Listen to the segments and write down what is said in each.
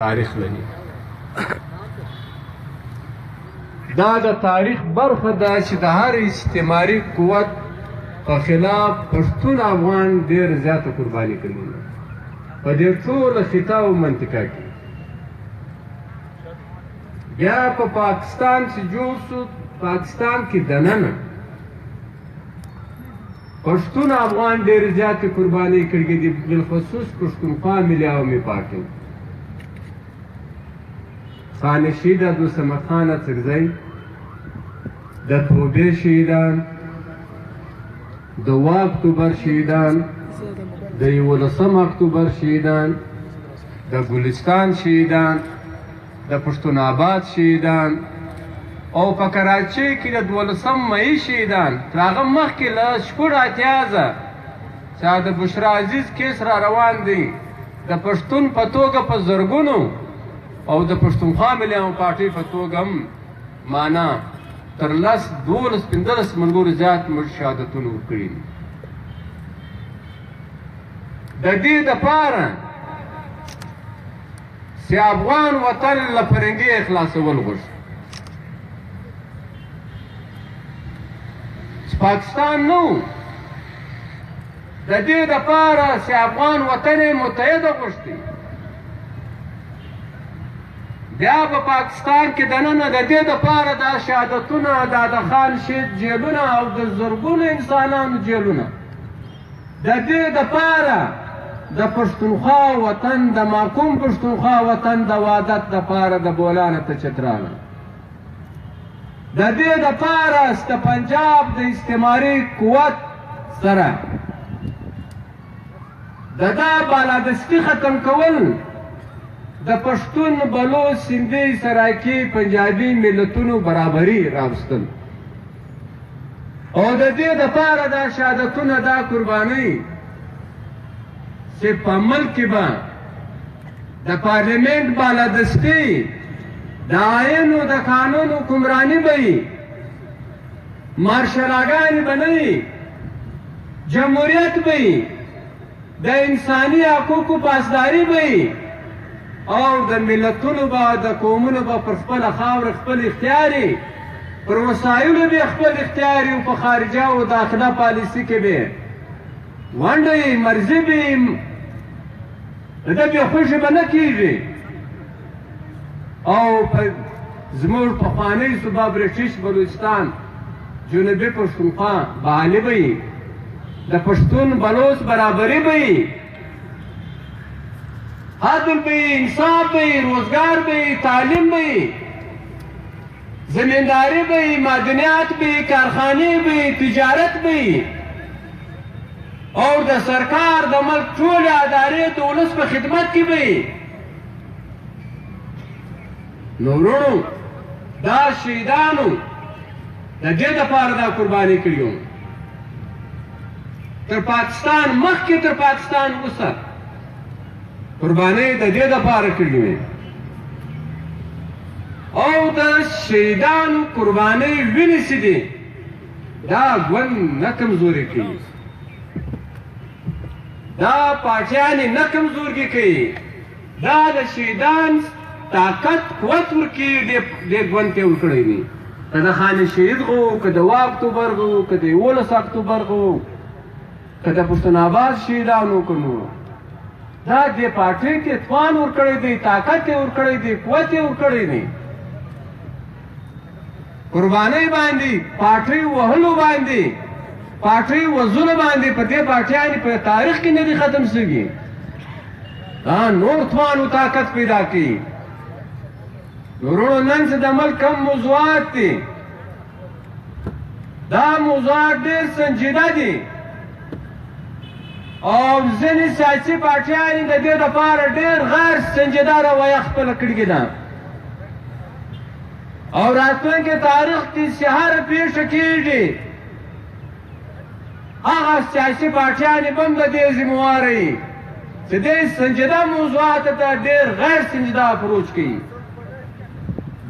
تاریخ لري. دا د تاریخ برخه ده چې د هر استعماري قوت په خلاف پښتون افغان ډېر زیاته قرباني کړې ده په دې ټوله خطه او منطقه کې. بیا په پاکستان چې جوړ شو، پاکستان کې دننه پښتون افغان ډېر زیاتې قربانۍ کړې دي، بالخصوص پښتونخوا ملي عوامي پارټي. خان شهید عبدالصمد خان اڅکزی، د توبې شهیدان، د 7 اکتوبر شهیدان، د 11 اکتوبر شهیدان، د ګلستان شهیدان، د پښتون آباد شهیدان، او په کراچۍ کې د 12 مئی شهیدان. تر هغه مخکې له شپږ اتیازه چې د بشرا عزیز کیس را روان دی، د پښتون په توګه په زرګونو او د پښتونخوا ملي عوامي پارټۍ په توګه هم معنا تر 10 12 15 ملګرو زیات موږ شهادتونه ورکړي دي. د دې دپاره چې افغان وطن له فرنګي خلاصول غوښتي، چې پاکستان نه و، د دې دپاره چې افغان وطن یې متحده غوښتي. بیا په پاکستان کې دننه د دې دپاره دا شهادتونه، دا د خان شهید جیلونه او د زرګونو انسانانو جیلونه، د دې دپاره د پښتونخوا وطن، د محکوم پښتونخوا وطن د وحدت دپاره د بولانه ته چتراله، د دې دپاره د پنجاب د استعماري قوت سره د دا بالادستي ختم کول، د پښتون، بلوچ، سندھی، سرایکي، پنجابي ملتونو برابري راوستل. او د دې دپاره دا شهادتونه، دا قربانۍ چې په ملک کې به د پارلمنټ بالادستي، د آئین او د قانون حکمراني به وي، مارشالاګانې به نه وي، جمهوریت به وي، د انساني حقوقو پاسداري به وي، او د ملتونو به، د قومونو به پر خپله خاوره خپل اختیاري، پر وسایلو به خپل اختیاري، او په خارجه او داخله پالیسي کې به ونډه وي، مرضي به وي، د ده بې خوښې به نه کېږي. او زموږ پخوانی صوبه بریټیش بلوچستان، جنوبي پښتونخوا بحالي به وي، د پښتون بلوچ برابري به وي، عدل به وي، انصاف به وي، روزګار به وي، تعلیم به وي، زمینداري به وي، معدنیات به وي، کارخانې به وي، تجارت به وي، او د سرکار د ملک ټولې ادارې د ولس په خدمت کې به وي. نو وروڼو، دا شهیدانو د دې دپاره دا قرباني کړي وو. تر پاکستان مخکې، تر پاکستان وروسته قربانۍ د دې دپاره کړي وې. او د شهیدانو قربانۍ وینې چې دي، دا ګوند نه کمزوري کوي، دا پاچیانې نه کمزورګي کوي، دا د شهیدان طاقت قوت ورکوي. دې ګوند ته ورکړی دي، که د خان شهید غو، که د 7 اکتوبر غو، که د 11 اکتوبر غو، که د پښتون آباد شهیدانو که نو، دا دې پارټۍ ته توان ورکړی دی، طاقت یې ورکړی دی، قوت یې ورکړی دی. قربانۍ باندې، پارټۍ وهلو باندې، پارټۍ وژلو باندې په دې پارټیانې په تاریخ کې نه دي ختم شوي. دا نور توان او طاقت پیدا کوي. وروڼو، نن چې د ملک کم موضوعات دي، دا موضوعات ډېر سنجیده دي، او ځینې سیاسي پارټیانې د دې دپاره ډېر غیر سنجیده رویه خپله کړې ده. او راتلونکي تاریخ کې چې هره پېښه کېږي، هغه سیاسي پارټیانې به هم د دې ذمهواره وي چې دې سنجیده موضوعاتو ته ډېر غیر سنجیده اپروچ کوي،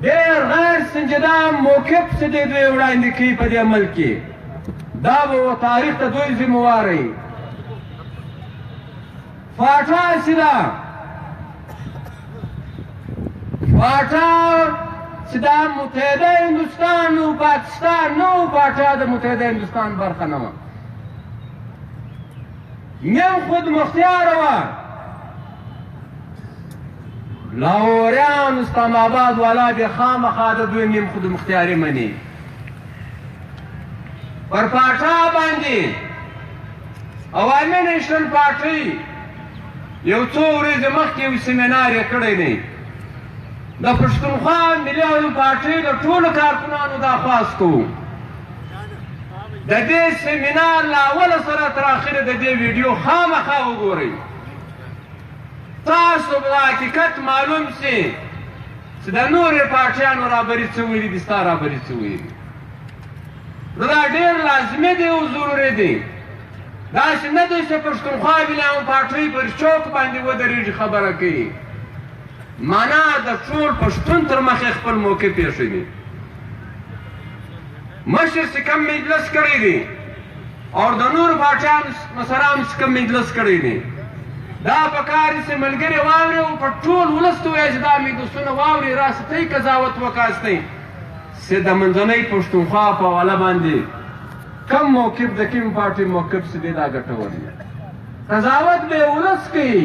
ډېر غیر سنجیده موقف چې دوی وړاندې کوي په دې ملک کې. دا به تاریخ ته دوی ذمهواره وي. فاټا چې ده، پاچا چې دا متحده هندوستان و پاکستان نه و پاچا د متحده هندوستان برخه نه وه نیم خود مختیاره وه لاهوریان اسلام آباد والا بیا خامخا د دوی نیم خود مختیاري مني پر پاچا باندې عوامي نیشنل پارټۍ یو څو ورځې مخکې یو سیمینار یې کړی دی د پښتونخوا ملي عوامي پارټۍ د ټولو کارکنانو دا خواست کوو د دې سیمینار له اوله سره تر اخره د دې ویډیو خامخا وګورئ تاسو به حقیقت معلوم سي چې د نورې پارټیانو رابري څه ویلي دي ستا رابري څه ویلي نو دا ډېر لازمي دی او ضروري دی داسې نه دی چې پښتونخوا ملي عوامي پارټۍ پر چوک باندې ودرېږي خبره کوي معنا د ټول پښتون تر مخې خپل موقع پېښوي مشر چې کوم مجلس کړی دی او د نورو پارټیانو مشرانو چې کوم مجلس کړی دی دا پکار چې ملګري واوري او په ټول ولس ته وایي چې دا مجلسونه واوري راستۍ قضاوت وکاستئ چې د منځنۍ پښتونخوا په حواله باندې کم موقف د کوم پارټي موقف چې دی دا ګټور دی قضاوت به ولس کوي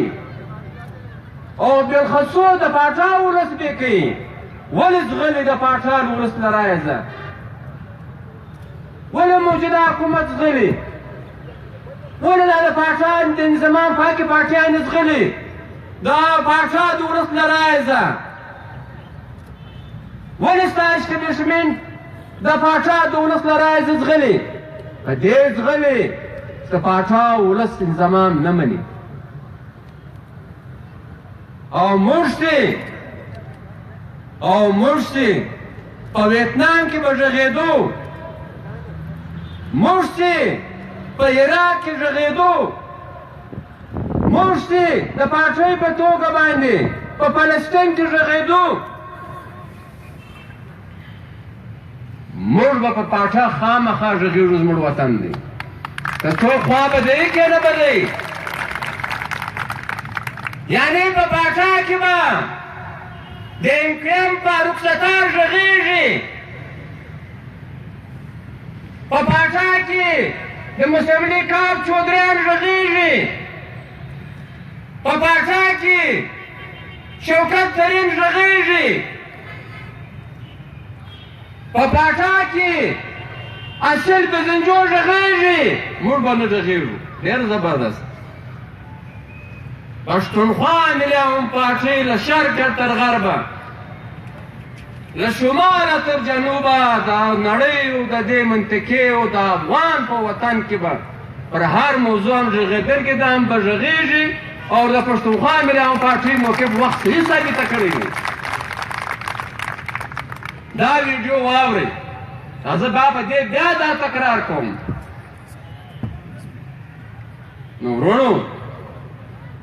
او بالخصوص د پاچا ولس به کوي ولې زغلي د پاچا ولس نه راځه ولې موجوده حکومت زغلي ولې دا د پاچا د زمان پاکې پارټیان زغلي دا پاچا د ولس نه راځه ولې ستا اشتبیشمنټ د پاچا د ولس نه راځه زغلي په دې زغلي چې پاچا ولس زمان نه مني او مرشتي په ویتنام کې به غږېدو مرشتي په عراق کې غږېدو مرشتي د پاچۍ په توګه باندې په فلسطین کې غږېدو موږ به په پاچا خامخا غږېږو زموږ وطن دی که څوک خوا به دی که نه به دی یعنی په پاچا کې به د انقلاب فاروق ستار غږېږي په پاچا کې د مصملي کاب چودریان غږېږي په پاچا کې شوکت ترین غږېږي په پاچا کې اصل بزنجو غږېږي موږ به نه غږېږو ډېر زبردست پښتونخوا ملي عوامي پارټۍ له شرقه تر غربه له شماله تر جنوبه د نړۍ او د دې منطقې او د افغان په وطن کې به پر هر موضوع هم غږېدل کېده هم به غږېږي او د پښتونخوا ملي عوامي پارټۍ موقف وخت صحیح ثابته کړې وي دا ویډیو واورئ زه به په دې بیا دا تکرار کوم نو وروڼو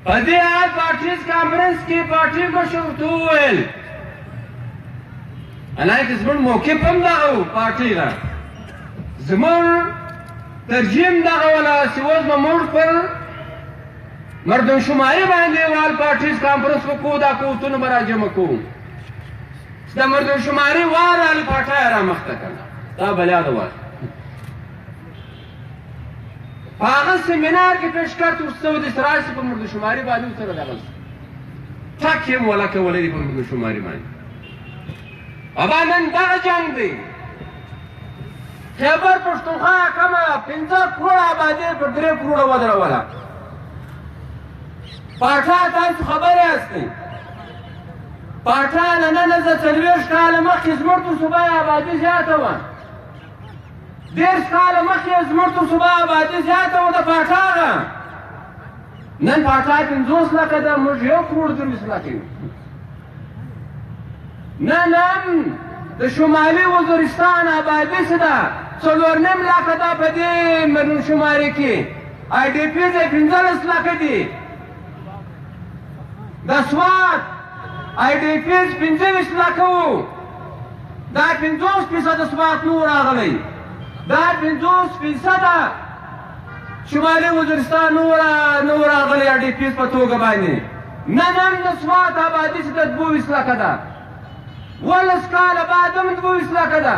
په دې حال پارټیز کانفرنس کې پارټي مشر ورته وویل حالانکې زموږ موقف هم دغه و پارټۍ له زموږ ترجیم دغه وله چې اوس به موږ پر مردمشماري باندې وال پارټیز کانفرنس وکړو دا قوتونه به راجمع کوو چې د مردمشماري وار راغلې پارټۍ یې رامخته کړه دا بل یاده وایي په هغه سیمینار کې پیشکش ورته د اسرائیل په مردمشماري باندې ورسره دغه ټک یې مولا کولی دی په مردمشماري باندې ابا نن دغه جنګ دی خیبر پښتونخوا کومه 15 کروړه آبادي پر 3 کروړه ودروله پاچا تاسو خبر یاستئ پاچا له نن زه 40 کاله مخکې زموږ تر صوبه آبادي زیاته وه 10 کاله مخکې زموږ تر صوبه آبادي زیاته وه د پاچا نن پاچا 50 لکه ده موږ 1 کروړ 30 لکه یو نن هم د شمالي وزیرستان آبادي څه ده 4.5 لکه ده په دې مردمشماري کې آی ډي پي د 15 لکه دي د سوات آی ډي پي 15 لکه وو دا 50% سوات نور راغلی دا 50% شمالي وزیرستان نور راغلی آی ډي پي په توګه باندې نن هم د سوات آبادي څه ده 22 لکه ده ولس کاله بعد هم 22 لکه ده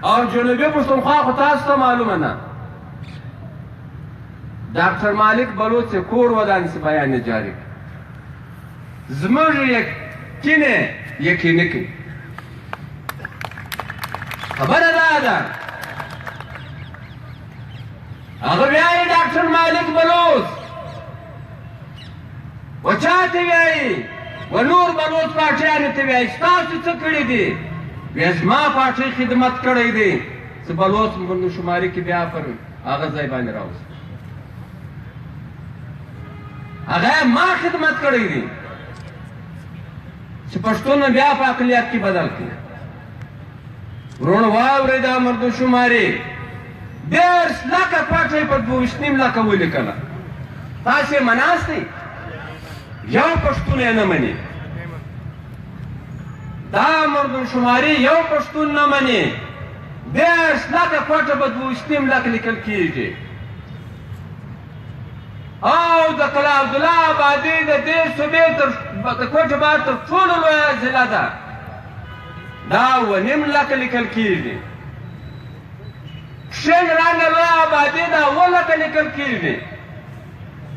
او جنوبي پښتونخوا خو تاسو ته معلومه ده. ډاکټر مالک بلوچ کور ودانې سي بیان جاری زموږ یقیني کوي خبره دا ده هغه وایي ډاکټر مالک بلوچ و چاته وایي و نور بلوچ پاټیانو ته وایي ستاسو څه کړي دي وایي زما پاټۍ خدمت کړی دی څه بلوچ مردمشماري کې بیا پر هغه ځای باندې راوست هغه ما خدمت کړی دی چې پښتون بیا په اقلیت کې بدل کړي ورونه واورئ دا مردمشماري 10 لکه پاټۍ په 22 لکه ولیکله تاسې یې مناستئ یو پښتون یې نه مني دا مردمشماري یو پښتون نه مني 10 لکه کوټه په 22 لکه لیکل کېږي او د کلا عبدالله آبادي د دې صوبې د کوټه بعد تر ټولو لویه ضلع ده دا 2.5 لکه لیکل کېږي کښې رانګه لویه آبادي ده 7 لکه لیکل کېږي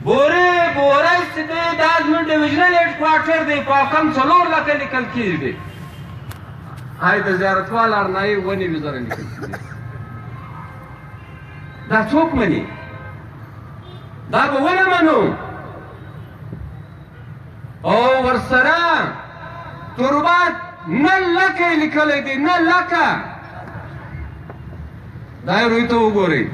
بورۍ چې دی دا زموږ ډویژنل هیډ کوارټر دی په کم 4 لکه لیکل کېږي هاي د زیارتوال ارنایي 9 زره لیکل کېږي دا څوک مني دا به ونه منو او ورسره تربات 9 لکه یې لیکلی دی 9 لکه دا یې روی ته وګورئ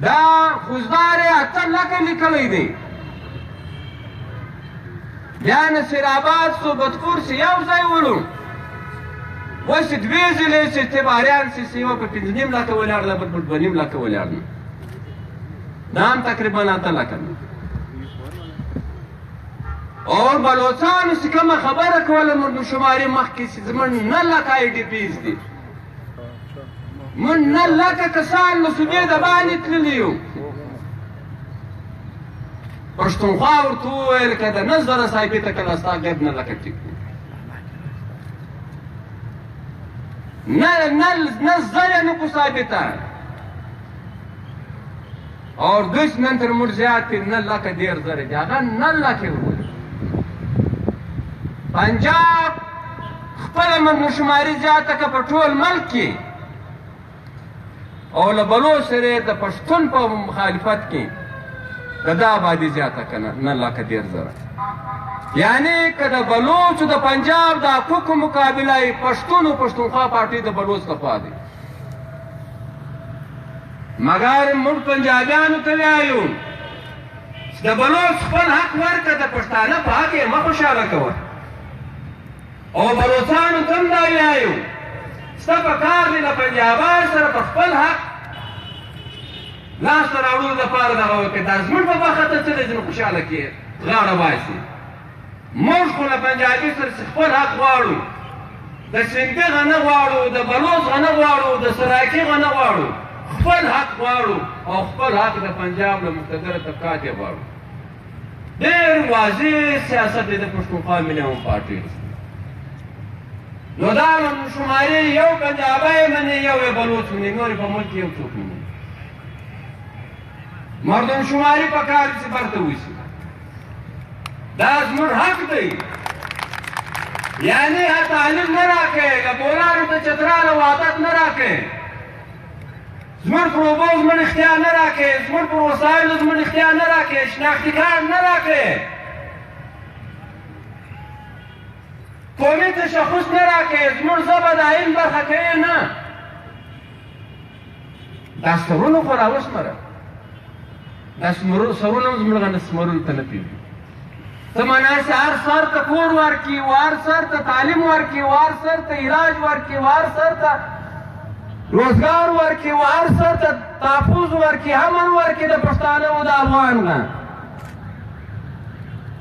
دا خوزدار یې 8 لکه لیکلی دی بیا نصیر آباد سو بدخور سي یو ځای ولو اوس 2 ضلعې چې اعتباریان سي یوه په 5.5 لکه ولاړ ده بل په 2.5 لکه ولاړ ده دا هم تقریبا 8 لکه ده اور بلوچانو چې کومه خبره کوله مردمشماري مخکې چې زموږ 9 لکه آی ډي پیز دي موږ 9 لکه کسان له صوبې د باندې تللي یو پښتونخوا ورته وویل که د 9 زره صاحبې ته کله ستا غیب 9 لکه ټیک نه زره نه کو ثابته اور دوی نن تر موږ زیات دي 9 لکه 1.5 زره دي هغه 9 لکه وویل پنجاب خپله مردمشماري زیاته که په ټول ملک کې او له بلوچ سره د پښتون په مخالفت کې د ده آبادي زیاته که 9 لکه 1.5 زره یعنی که د بلوچو د پنجاب د حقوقو مقابله یې پښتون او پښتونخوا پارټۍ د بلوچ لخوا دی مګر موږ پنجابیانو ته وایو چې د بلوچ خپل حق ورکړه د پښتانه په حق یې مه خوشحاله کوه او بلوچانو ته هم دا وایو ستا په کار دی له پنجابان سره په خپل حق لاس ته راوړلو دپاره دغه وکړې دا زموږ په برخه ته څه دی چې نو خوشحاله کړي غاړه باسي موږ خو له پنجابي سره چې خپل حق غواړو د سندي غه نه غواړو د بلوچ غه نه غواړو د سراکي غه نه غواړو خپل حق غواړو او خپل حق د پنجاب له مقتدره طبقات یې غواړو ډېر واضح سیاست دی د پښتونخوا ملي پارټۍ نو دا مردمشماري یو پنجابی مني یو یې بلوچ مني نور په ملک یو څوک مني مردمشماري پکار چې برته وشي دا زموږ حق دی یعنی تعلیم نه راکوې له بولانو ته چترال او عادت نه راکوې زموږ پر اوبو زموږ اختیار نه راکوې زموږ پر وسایلو زموږ اختیار نه راکوې شناختي کارت نه راکوې قومي تشخص نه راکوې زموږ ژبه د علم برخه کوې نه دا سرونه خو راوسمره دا سرونه هم زموږ نه سمرلو ته نه پرېږدي ته مناسې هر سر ته کور ورکړي وار سر ته تعلیم ورکړي وار سر ته علاج ورکړي وار سر ته روزګار ورکړي وار سر ته تحفظ ورکړي امن ورکړي د پښتانه او د افغان نه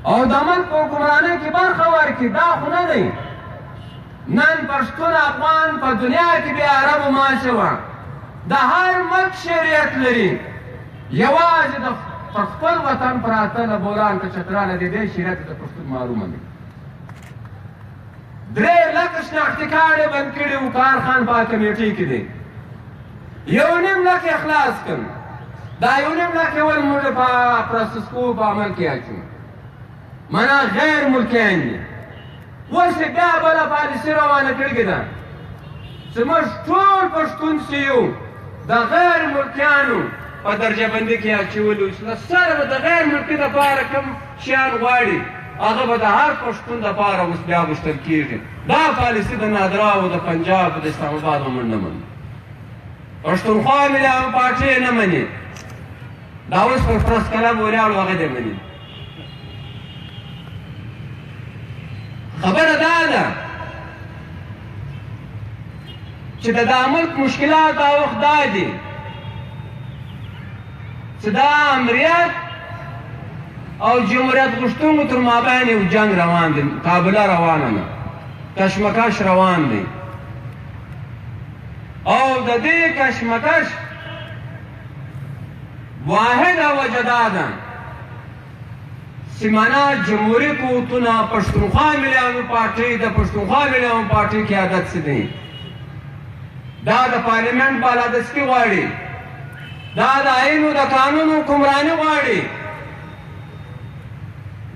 او د ملک په حکمرانۍ کې برخه ورکړي دا خو نه دی نن پښتون افغان په دنیا کې بې عربو ماشوه د هر ملک شریعت لري یوازې د پر خپل وطن پراته له بوران که چتراله د دې شریعت د پښتون معلومه دی 3 لکه شناختي کارت یې بند کړي وو کارخان په کمیټۍ کې دی 1.5 لک یې خلاص کړ دا 1.5 لک یې ول موږ په پروسسکو په عمل کې اچو منا غیر ملکیان دي اوس یې بیا بله پالیسي روانه کړې ده چې موږ ټول پښتون چې یو د غیر ملکیانو په درجه بندي کې اچولو چې له سره به د غیر ملکي دپاره کوم شیان غواړي هغه به د هر پښتون دپاره اوس بیا غوښتل کېږي دا پالیسي د نادرا او د پنجاب او د اسلام آباد هم نه مني پښتونخوا ملي پارټي یې نه مني دا اوس پر پرس کلب ولاړو هغه دې مني خبره دا ده چې د دا ملک مشکلات دا وخت دا دي چې دا امریت او جمهوریت غوښتونکو تر مابین یو جنګ روان دی مقابله روانه ده کشمکش روان دی او د دې کشمکش واحده وجه دا ده چې معنا جمهوري قوتونه پښتونخوا ملي پارټۍ د پښتونخوا ملي پارټۍ قیادت څه دی دا د پارلیمنت بالادستي غواړي دا د آئینو د قانون حکمراني غواړي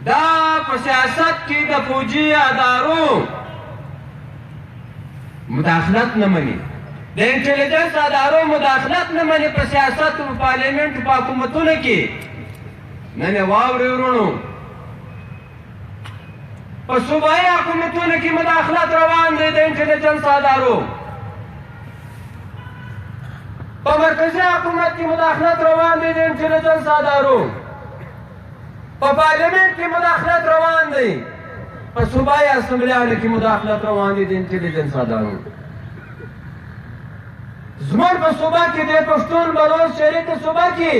دا په سیاست کې د فوجي ادارو مداخلت نه مني د انټيليجنس ادارو مداخلت نه مني په سیاست او پارلیمنت په حکومتونو کې نه واوري ورونو په صوبایي حکومتونو کې مداخلت روان دی د انټيليجنس ادارو په مرکزي حکومت کې مداخلت روان دی د انټيليجنس ادارو په پارلیمنت کې مداخلت روان دی په صوبایي اسمبلیانو کې مداخلت روان دی د انټيليجنس ادارو زموږ په صوبه کې د پښتون بلوچ شریک صوبه کې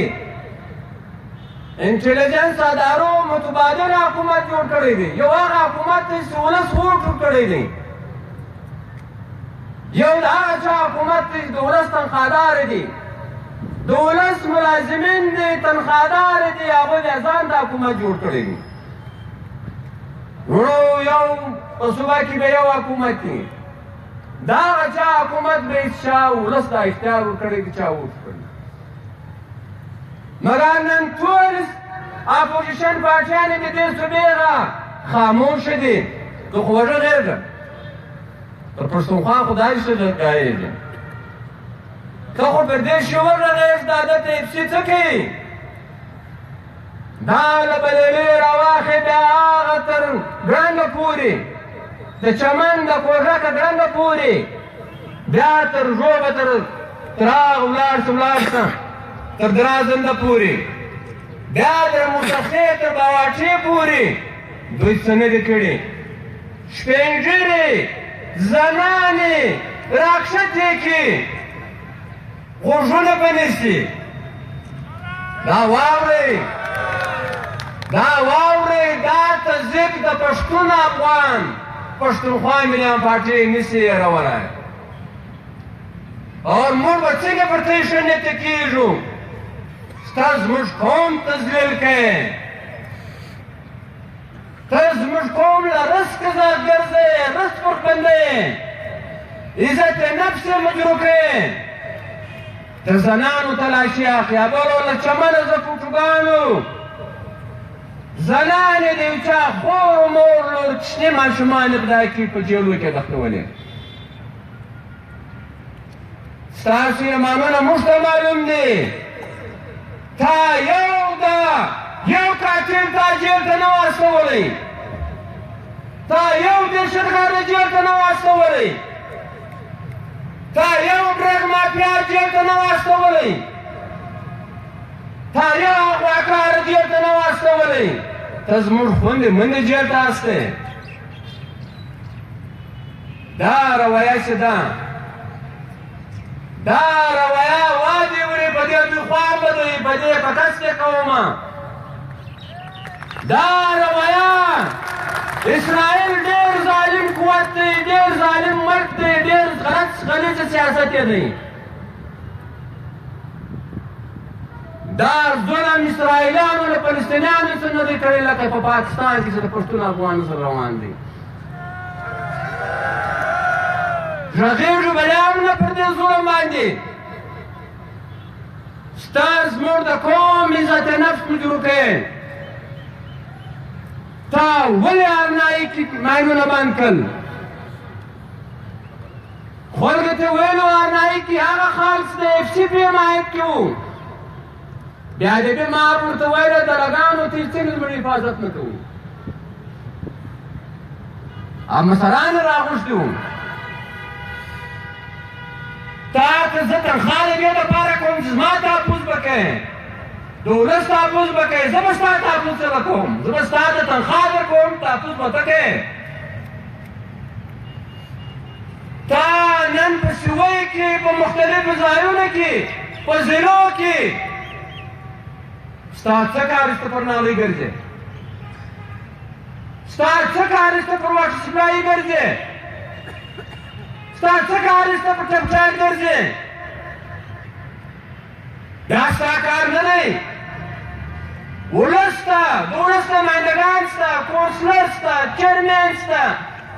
انټيليجنس ادارو متبادل حکومت جوړ کړی دی یو هغه حکومت چې ولس ووټ کړی دی یو د هغه چا حکومت چې د ولس تنخوادار دي د ولس ملازمین دي تنخوادار دي هغوی د ځان د حکومت جوړ کړی دی ورو یو په صوبه کې به یو حکومت دی دا هغه چا حکومت به چا ولس ته اختیار ورکړی دی چا ووټ کړی مګر نن ټول اپوزیشن پارټیانې د دې صوبې خاموشه دي د خوږه غیر ده پر پښتونخوا خدای څه درګایږي ته خو پردیس یو ورغېږ د عادت افسي څه کوي دا له بلېلې راواخې بیا هغه تر ګرنګه پورې د چمن د کوژکه ګرنګه پورې بیا تر ژوبه تر هغه ولاړ شه تر درازنده پورې بیا تر مصطفې تر باواټې پورې دوی څه نه دي کړي سپین ږیرې زنانې راکښتې کړي غوږونه به نیسي دا واورئ دا تضیق د پښتون افغان پښتونخوا ملي پارټۍ نسي هېرولی اور موږ به څنګه پر ته شنیته کېږو ته زموږ قوم تذلیل کوې ته زموږ قوم له رزق ګرځې رزق پر بندې عزت نفس مجروح کوې د زنانو تلاشي اخلي ابلو له چمنه زه فوټوګانو زنانې د یو چا خور مور لور کوچني ماشومان یې خدای کړي په جیلو کې دختولې ستاسو ایمانونه موږ ته معلوم دي تا یو قاتل تا جیل ته نه واستولی تا یو دهشتګرد جیل ته نه واستولی تا یو ډرګ مافیا جیل ته نه واستولی تا یو اغواکار جیل ته نه واستولی ته زموږ خویندې میندې جیل ته استې دا رویه چې ده دا رویه وادي وړي په دې دوی خوا به دوی په دې په کس کې کومه دا رویه اسرائیل ډېر ظالم قوت دی ډېر ظالم ملک دی ډېر غلیظ سیاست یې دی دا ظلم اسرائیلیانو له فلسطینیانو سره نه دی کړی لکه په پاکستان کې چې د پښتون افغانو سره روان دی. غږېږو به لا هم نه پر دې ظلم باندې. ستا زموږ د قوم عزت نفس مجروح کوې. تا ولې ارنایي کې ماینونه بند کړل؟ خلکو ته ویلو ارنایي کې هغه خالص د اف سی پی حمایت کې وو. بیا دې بیا ما ورته ویله د لګانو تېر څنګه زموږ حفاظت نه کوو. افسران یې راغوښتي وو. تا ته زه تنخوا د دې دپاره کوم چې زما تحفظ به کوې، د ولس تحفظ به کوې، زه به ستا تحفظ څنګه کوم؟ زه به ستا ته تنخوا درکوم، تحفظ به ته کوې. تا نن په سوی کې په مختلفو ځایونو کې په ضلعو کې ستا څه کار است پر نالۍ ګرځې؟ ستا څه کار است پر واټر سپلایي ګرځې؟ ستا څه کار است پر ټپټایل ګرځې؟ دا ستا کار نه دی. ولس ته د ولس نمایندګان شته، کونسلر شته، چیرمین شته،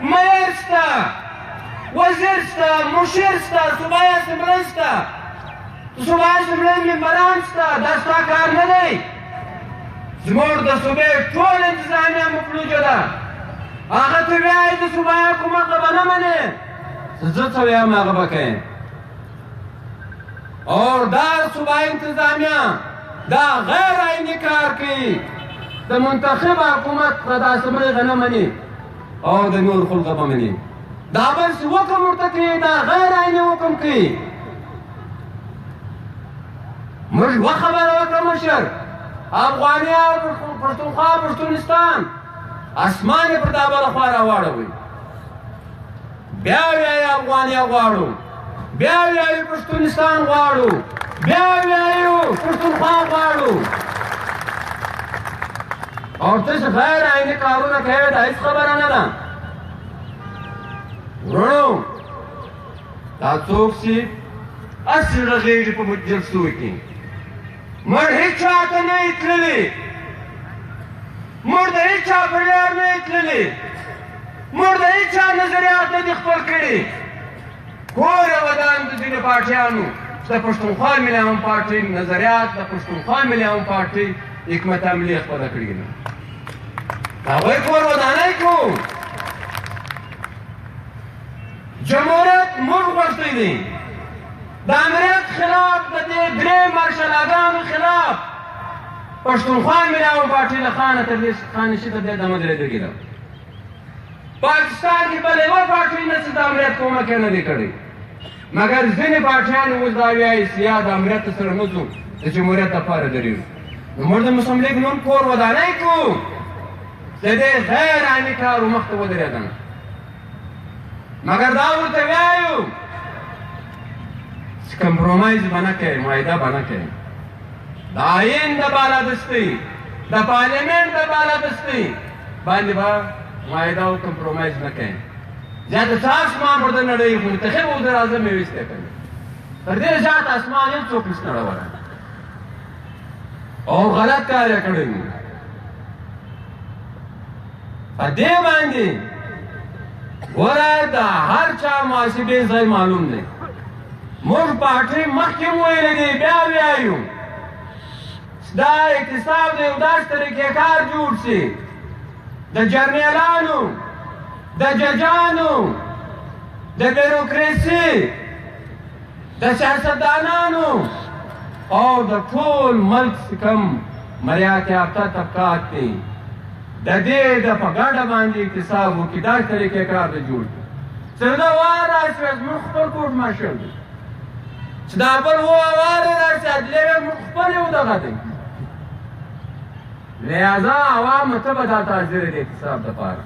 میر شته، وزیر شته، مشیر شته، صوبایي اسمبلی شته، د صوبایي اسمبلی ممبران شته. دا ستا کار نه دی. زموږ د صوبې ټول انتظامیه مفلوجه ده. هغه ته وایي د صوبایي حکومت به نه منې، زه څه وایم هغه به کوې. او دا صوبایي انتظامیه دا غیر عیني کار کوي. د منتخب حکومت د اسمبلۍ نه مني او د نور خلقه به مني. دا بل څه حکم ورته کوي، دا غیر عیني حکم کوي. موږ یوه خبره وکړه مشر، افغانیا او پښتونخوا پښتونستان اسمان یې پر دا بله خوا راواړوئ. بیا وایي افغانیا غواړو، بیا وایي پښتونستان غواړو، بیا وایي پښتونخوا غواړو. او ته چې غیر عیني کارونه کوې دا هېڅ خبره نه ده. ورونو دا څوک چې هسې غږېږي په جلسو کې، موږ هېچا ته نه یې تللي، موږ د هېچا پر لار نه یې تللي، موږ د هېچا نظریات نه دي خپل کړي. کور یې ودان د ځینو پارټیانو چې د پښتونخوا ملي عوام پارټۍ نظریات د پښتونخوا ملي عوام پارټۍ حکمت عملي خپله کړې ده. د هغوی کور ودانۍ کوو. جمهوریت موږ غوښتی دی. د امریت خلاف د دې درې مارشالاګانو خلاف پښتونخوا ملي عوام پارټۍ له خانه تر دې خانشي ته دې دمه درېدلې ده. پاکستان کې بله یوه پارټۍ نشته د امریت کومک یې نه دی کړی، مګر ځینې پارټیان اوس دا وایي چې یا د امریت سره نه ځو، د جمهوریت لپاره درېږو. نو موږ د مسلم لیګ نوم کور ودانۍ کوو، د دې غیر عیني کارو مخ ته ودرېږم. مګر دا ورته وایو چې کمپرومایز به نه کوې، معاهده به نه کوې. د آیین د بالادستۍ، د پارلیمنټ د بالادستۍ باندې به معاهده او کمپرومایز نه کوې. زیاته څه اسمان پر د نړۍ منتخب وزیر اعظم یې ویستی کوي، تر دې زیات اسمان هېڅ څوک نشي نړولی. او غلط کار یې کړی دی. په دې باندې ګوره د هر چا محاسبې ځای معلوم دی. موږ پارټۍ مخکې هم ویلي دي، بیا وایو دا اعتصاب د یو داسې طریقې کار جوړ شي د جرنیلانو، د ججانو، د بیروکراسي، د سیاستدانانو او د ټول ملک چې کوم مریات یافته طبقات دي د دې د په ګډه باندې اعتصاب وکړي. داسې طریقې کار د جوړ کړي چې دا وار راشي زموږ خپل کوټ ماشل دی، چې دا بل وار راشي عدلیه موږ خپل یو دغه دی. لہذا عوامو ته به دا تعذیر د اعتصاب دپاره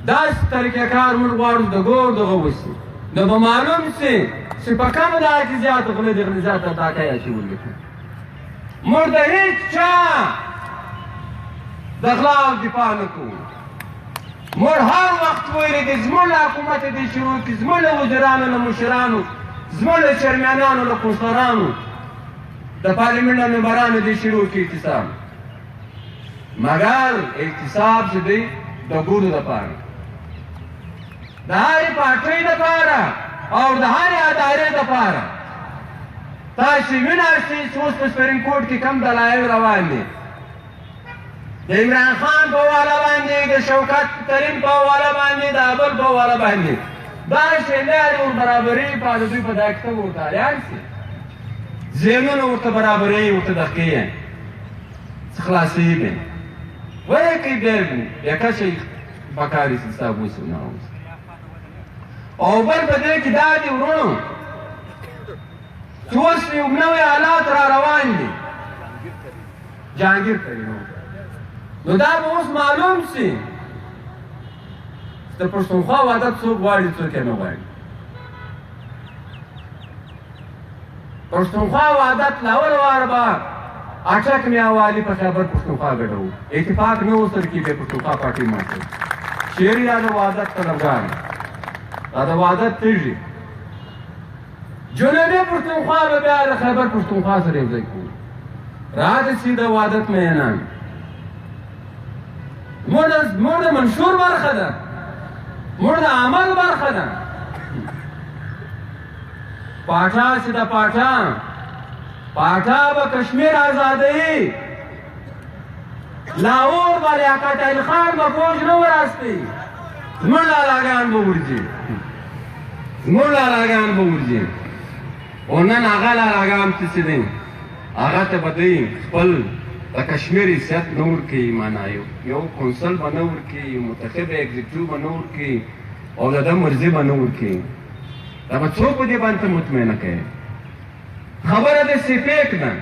داسې طریقې کار موږ غواړو د ګور دغه وشي. نو به معلوم شي چې په کومه ځای کې زیات غله د غله زیاته ټاکۍ اچولې. موږ د هېڅ چا د خلاف دفاع نه کوو. موږ هر وخت ویلي دي زموږ له حکومت دې شروع کړي، زموږ له وزیرانو له مشرانو، زموږ له چیرمنانو له کونسلرانو د پارلیمنټ ممبرانو دې شروع کړي اعتصاب، مګر اعتصاب چې دی د ګورو دپاره، د هرې پارټۍ دپاره او د هرې ادارې دپاره. تاسې وینئ چې اوس په سپرین کوټ کې کم دلایل روان دي، د عمران خان په حواله باندې، د شوکت ترین په حواله باندې، د ابل په حواله باندې دا شی لارې ور برابرې په د دوی په دا کتاب ورته اړیان شي، ذهنونه ورته برابرې ورته دقیق څه خلاصېږي وایي کوي بیا که شی پکار شي ستا اوس نه اوس. او بل په دې کې دا دي ورونو چې اوس یو نوی حالات را روان دي جهانګیر کوي، نو دا به اوس معلوم شي چې د پښتونخوا وحدت څوک غواړي څوک یې نه غواړي. پښتونخوا وحدت لاول وار به اټک میاوالي په خیبر پښتونخوا ګډوو، اتفاق نه و سره کې بیا پښتونخوا پارټۍ ماته شعري دا د وحدت طلبګار، دا د وحدت تږي. جنوبي پښتونخوا به بیا د خیبر پښتونخوا سره یو ځای کوو، راځي چې د وحدت میینان موږ د منشور برخه ده، موږ د عمل برخه ده. پاټا چې د پاټا به کشمیر آزادوي، لاهور به لیاقت علی خان به فوج نه وراستی، زموږ لالاګان به ورځي، زموږ لالاګان به ورځي. او نن هغه لالاګان چې دي هغه ته به دوی خپل د کشمیر حیثیت نه ورکوي، معنا یو کونسل به نه ورکوي، منتخب اګزیکټیو به نه ورکوي، او د ده مرضي به نه ورکوي. دا به څوک په دې باندې مطمئنه کوي؟ خبره د سپیک ده،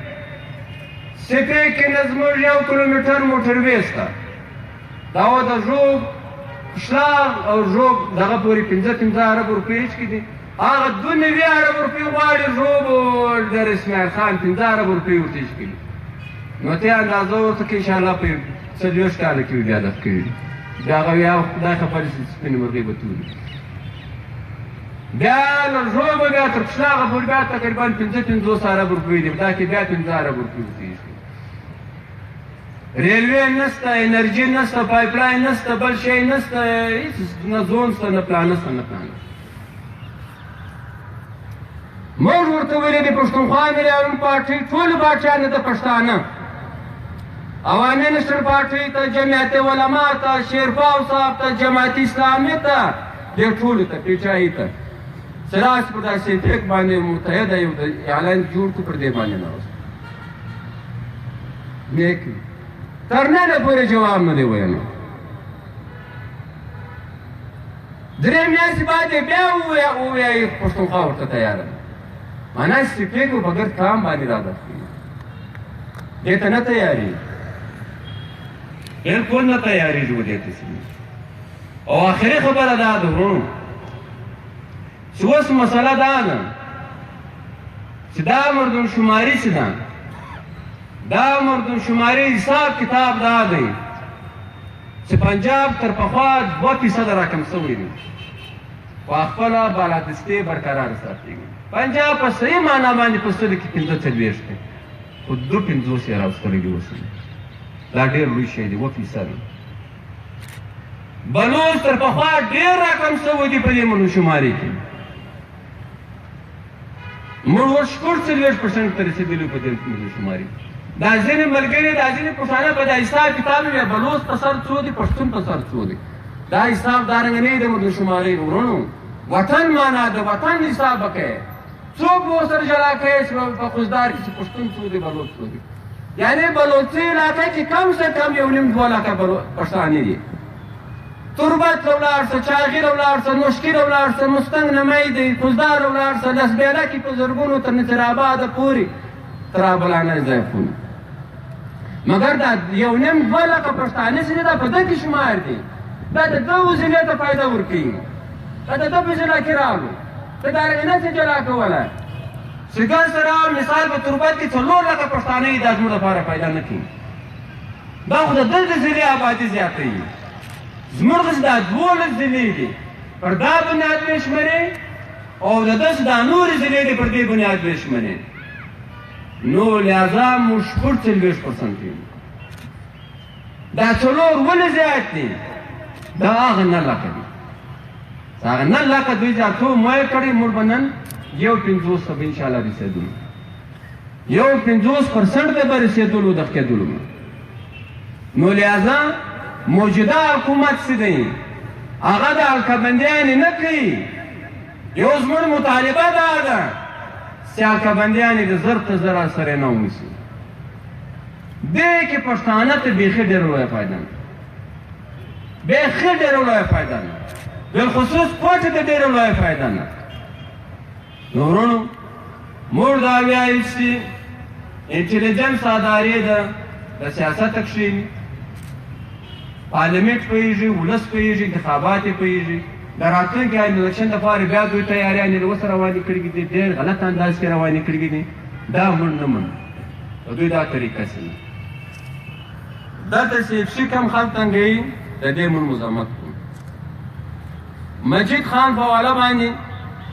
سپیک کې نه زموږ 1 کیلومتر موټروې شته، دا و د ژوب شلاغ او ژوب دغه پورې 15 ارب روپۍ کې دي، هغه 2 ارب روپۍ غواړي ژوب د اسماعیل خان 15 ارب روپۍ ورته ایښي دي. نو ته اندازه ورته کې انشاءالله په 40 کاله کې بیا هدف کړي بیا هغه بیا خدای خبر شي سپینې مرغۍ به توري بیا له ژوبه بیا تر شلاغه پورې بیا تقریبا 55 ارب روپۍ دي، دا کې بیا 15 ارب روپۍ ورته ایښي. ریلوې نسته، انرژي نسته، پایپ لاین نسته، بل شی نسته، هېڅ نه زون شته، نه پلان نسته، نه پلان نسته. موږ ورته ویلي د پښتونخوا ملیون پارټۍ ټولو پاچیانو ته پښتانه، عوامي نشر پارټۍ ته، جمعیت علما ته، شیرپاو صاحب ته، جماعت اسلامي ته، دې ټولو ته پیچایي ته سراس پر داسې فیک باندې متحده یو اعلان جوړ کړو، پر دې باندې ناست نیک تر ننه پورې جواب نه دی ویلی. 3 میاشتې بعد یې بیا ووایي پښتونخوا ورته تیاره ده، معنا سپیک بغیر کام باندې عادت کوي، دې ته نه تیارېږي، بلکل نه تیارېږي و دې ته. او آخري خبره دا ده ورونو چې اوس مسله دا ده چې دا مردمشماري چې ده، دا مردمشماري حساب کتاب دا دی چې پنجاب تر پخوا 2% راکم شوی دی، خو خپله بالادستي برقرار ساتي. پنجاب په صحیح معنا باندې په سلو کې 45 دی، خو 2.50 یې راوستلی دي اوس، دا ډېر لوی شی دی 2%. بلوچ تر پخوا ډېر راکم شوی دی په دې مردمشماري کې، موږ ورشکر 40% ته رسېدلي په دې مردمشماري. دا ځینې ملګري دا ځینې پښتانه به دا حساب کتاب وي، بلوچ په سر څو دي، پښتون په سر څو دي، دا حساب دارنګه نه دی د مردمشماري. ورونو وطن معنا د وطن حساب وکړئ، څوک به ورسره جلا کوي چې په خوزدار کې چې پښتون څو دي، بلوچ څو دي، یعنې بلوچي علاقه کې کم سے کم 1.5-2 لکه پښتانه دي. تربت له ولاړ شه، چاغي له ولاړ شه، نوشکي له ولاړ شه، مستنګ نمی دی، خوزدار له ولاړ شه، لسبیله کې په زرګونو تر نصرآباده پورې تر ابلانه ضعیفونه، مګر دا 1.5-2 لکه پښتانه چې دي دا په ده کې شمار دي، دا د ده وسیلې ته فایده ورکوي، دا د ده په ضلع کې راغلو، ته دارنګه نه شې جلا کولی. سګر سره مثال په تربت کې 4 لکه پښتانه یې دا زموږ لپاره فایده نه کوي، دا خو د ده د ضلع آبادي زیاتوي. زموږ دا 12 ضلعې دي پر دا بنیاد وشمېرې، او د ده چې دا نورې ضلعې دي پر دې بنیاد وشمېرې. نو لہذا موږ شپږ څلوېښت پرسنټ یو. دا څلور ولې زیات دي؟ دا هغه 9 لکه دي. هغه 9 لکه 2008 کړي، موږ به نن 1.50 ته به انشاءالله رسېدلو. 1.50% ته به رسېدلو د ښکېدلو. نو لہذا موجوده حکومت څه دی؟ هغه د حلقه‌بندیانې نه کوي. یو زموږ مطالبه دا ده چې حلقه‌بندیانې د زر ته زر سره نه ونیسي. دې کې پښتانه ته بیخي ډېره لویه فایده نه، بیخي ډېره لویه فایده نه، بالخصوص کوټې ته ډېره لویه فایده نه. نو وروڼو موږ دا وایو چې انټلیجنس ادارې ده د سیاست کښې پارلمنټ پوهېږي، ولس پوهېږي، انتخابات یې پوهېږي. د راتلونکي الیکشن دپاره بیا دوی تیاریانې له اوسه روانې کړي دي، ډېر غلط انداز کې روانې کړي دي. دا موږ نه منو، د دوی دا طریقه څه ده. دلته چې یفشي کم خلک تنګوي، د دې موږ مزاحمت کوو. مجید خان په حواله باندې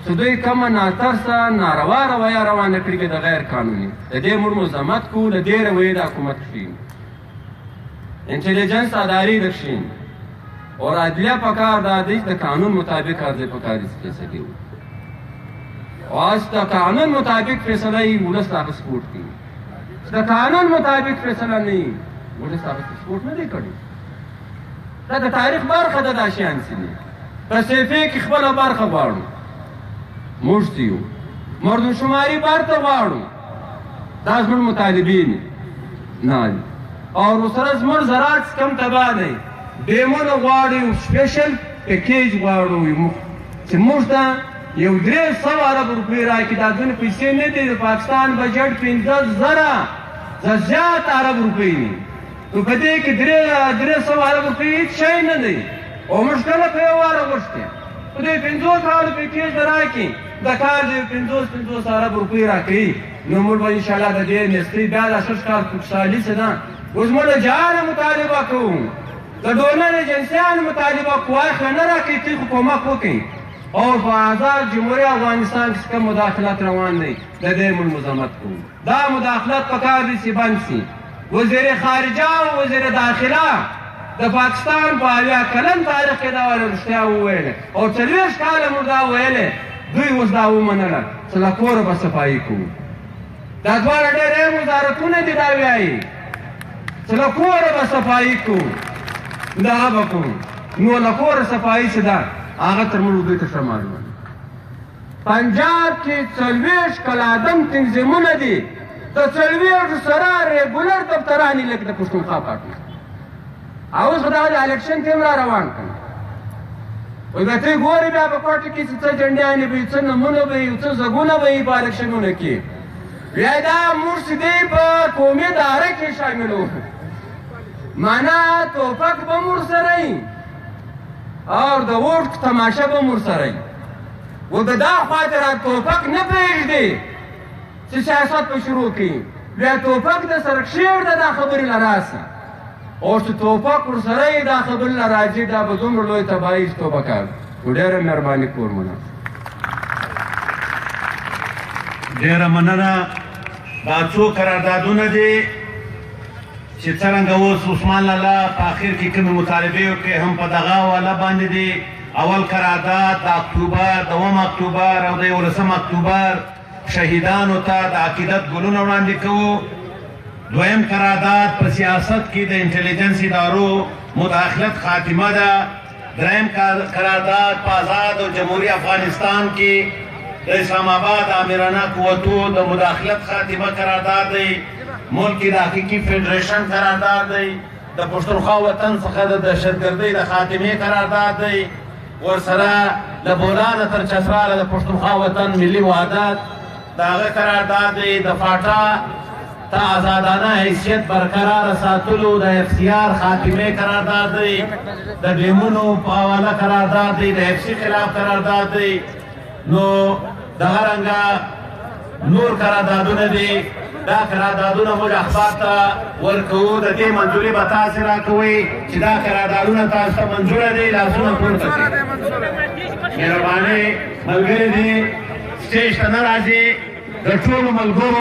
چې دوی کومه ناترسه ناروا رویه روانه کړې ده غیر قانوني، د دې موږ مزاحمت کوو. له دې رویې د حکومت کښې انټلیجنس ادارې رکشي اور عدلیه پکار دا دی د قانون مطابق عرض پکار اس فیصلې وي. او از د قانون مطابق فیصله یې ولس هغه سپورټ کوي. د قانون مطابق فیصله نه وي ولس هغه سپورټ نه دی کړی. دا د تاریخ برخه ده. دا شیان څه دي؟ په صفحې کې خپله برخه غواړو. موږ چې یو مردمشماري برته غواړو. دا زموږ مطالبین نه دي. او ورسره زموږ زراعت کم تباه دی. ډیمونه غواړو، سپیشل پیکیج غواړو چې موږ ته یو 300 ارب روپۍ راکړي. دا دونه پیسې نه دي. د پاکستان بجټ 15,000 زیات ارب روپۍ دي. نو په دې کې 300 ارب روپۍ هېڅ شی نه دی. او موږ کله په یو واره غوښتې په دې 50 کالو پیکیج راکړي، د کال د 50 ارب روپۍ راکوي. نو موږ به انشاءالله د دې نیستۍ بیا د 6 کال خوشحالي څه ده. اوس موږ د جهانه مطالبه کوو، د ډونر ایجنسیانو مطالبه کوو. اخره نه راکوي، تی خو کومک وکړي. او په آزاد جمهوري افغانستان کې کوم مداخلت روان دی، د دې موږ مزاحمت کوو. دا مداخلت پکار دي چې بند شي. وزیر خارجه او وزیر داخله د پاکستان په 80 کلن تاریخ کې دا رښتیا وویلې، او 40 کاله موږ دا ویلې، دوی اوس دا ومنله چې له کوره به صفایي کوو. دا دواړه ډېر اهم وزارتونه دي. دا وایي چې له کوره به صفایي کوو، دا به کوو. نو له کوره صفایي چې ده هغه تر موږ دوی ته ښه معلومه ده. پنجاب کې 40 کلادم تنظیمونه دي، د 40 سره ریګولر دفترانې لکه د پښتونخوا پارټي. او اوس خو دغه د الیکشن ټیم را روان کړي. وایي به ته ګورې بیا په کوټه کې چې څه جنډیانې به وي، څه نومونه به وي، څه ځګونه به وي په الیکشنونو کې. بیا دا موږ چې دی په قومي دایره کې شاملو، معنا توپک به مو ورسره وي او د ووټ تماشه به مو ورسره وي. و د دا خواته را توپک نه پرېږدي چې سیاست په شروع کړي. بیا توپک د سره کښېږده دا خبرې له راسه. او چې توپک ورسره یې دا خبرې له راځي، دا به دومره لوی تباهي چې توبه کوي. خو ډېره مهرباني کورمونه. ډېره مننه. دا څو قراردادونه دي چې څرنګه اوس عثمان لالا په اخر کې کومې مطالبې وکړې، هم په دغه حواله باندې دي. اول قرارداد د اکتوبر، 2 اکتوبر او د 11 اکتوبر شهیدانو ته د عقیدت ګلونه وړاندې کوو. دویم قرارداد په سیاست کې د انټلیجنس ادارو مداخلت خاتمه ده. دریم قرارداد په آزاد او جمهوري افغانستان کې د اسلام آباد آمرانه قوتو د مداخلت خاتمه قرارداد دی. ملک د حقیقي فیډریشن قرارداد دی. د پښتونخوا وطن څخه د دهشتګردۍ د خاتمې قرارداد دی. ورسره له بولانه تر چتراله د پښتونخوا وطن ملي وحدت د هغه قرارداد دی. د فاټا ته آزادانه حیثیت برقرار ساتلو د اختیار خاتمې قرارداد دی. د ډیمونو په حواله قرارداد دی. د اف سی خلاف قرارداد دی. نو دغه رنګه نور قراردادونه دي. دا قراردادونه موږ اخبار ته ورکوو. د دې منظوري به تاسې راکوئ چې دا قراردادونه تاسو ته منظوره دي. لاسونه پورته کړئ. مهرباني ملګري دي سټیج ته نه راځي. د ټولو ملګرو